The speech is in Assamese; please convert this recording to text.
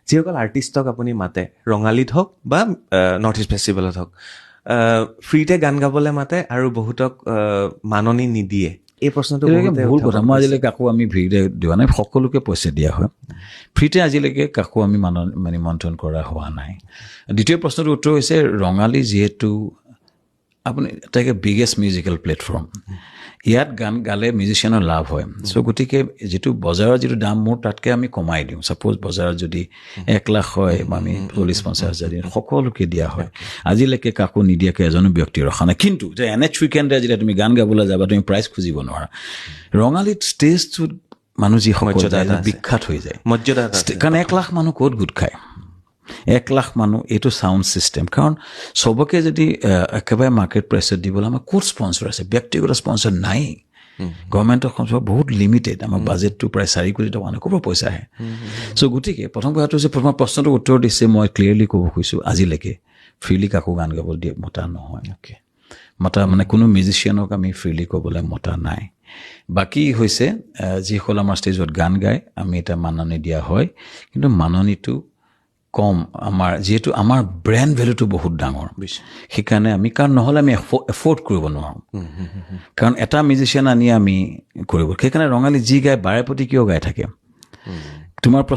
যিসকল আৰ্টিষ্টক আপুনি মাতে ৰঙালীত হওক বা নৰ্থ ইষ্ট ফেষ্টিভেলত হওক ফ্ৰীতে গান গাবলৈ মাতে আৰু বহুতক মাননি নিদিয়ে এই প্ৰশ্নটো ভুল কথা মই আজিলৈকে কাকো আমি ফ্ৰীতে দিয়া নাই সকলোকে পইচা দিয়া হয় ফ্ৰীতে আজিলৈকে কাকো আমি নিমন্ত্ৰণ কৰা হোৱা নাই দ্বিতীয় প্ৰশ্নটোৰ উত্তৰ হৈছে ৰঙালী যিহেতু আপুনি তাকে বিগেষ্ট মিউজিকেল প্লেটফৰ্ম ইয়াত গান গালে মিউজিচিয়ানৰ লাভ হয় চ' গতিকে যিটো বজাৰৰ যিটো দাম মোৰ তাতকৈ আমি কমাই দিওঁ ছাপ'জ বজাৰত যদি 1 লাখ হয় আমি 40-50 হাজাৰ সকলোকে দিয়া হয় আজিলৈকে কাকো নিদিয়াকৈ এজনো ব্যক্তি ৰখা নাই কিন্তু যে NH উইকেণ্ডে যেতিয়া তুমি গান গাবলৈ যাবা তুমি প্ৰাইজ খুজিব নোৱাৰা ৰঙালীত ষ্টেজটোত মানুহ যিসকল বিখ্যাত হৈ যায় কাৰণ 1 লাখ মানুহ ক'ত গোট খায় 1 লাখ মানুহ এইটো চাউণ্ড ছিষ্টেম কাৰণ চবকে যদি একেবাৰে মাৰ্কেট প্ৰাইচত দিবলৈ আমাৰ ক'ত স্পনচৰ আছে ব্যক্তিগত স্পনচৰ নাই গভৰ্ণমেণ্টৰ স্পনচৰ বহুত লিমিটেড আমাৰ বাজেটটো প্ৰায় 4 কোটি টকা ক'ৰ পৰা পইচা আহে চ' গতিকে প্ৰথম কথাটো হৈছে প্ৰথম প্ৰশ্নটোৰ উত্তৰ দিছে মই ক্লিয়াৰলি ক'ব খুজিছোঁ আজিলৈকে ফ্ৰীলি কাকো গান গাবলৈ দিয়ে মতা নহয় মতা মানে কোনো মিউজিচিয়ানক আমি ফ্ৰীলি ক'বলৈ মতা নাই বাকী হৈছে যিসকল আমাৰ ষ্টেজত গান গায় আমি এটা মাননি দিয়া হয় কিন্তু মাননিটো কম আমাৰ যিহেতু আমাৰ ব্ৰেণ্ড ভেলুটো বহুত ডাঙৰ সেইকাৰণে আমি কাৰণ নহ'লে আমি এফৰ্ড কৰিব নোৱাৰোঁ কাৰণ এটা মিউজিচিয়ান আনি আমি কৰিব সেইকাৰণে ৰঙালী যি গায় বাৰে প্ৰতি কিয় গাই থাকে তোমাৰ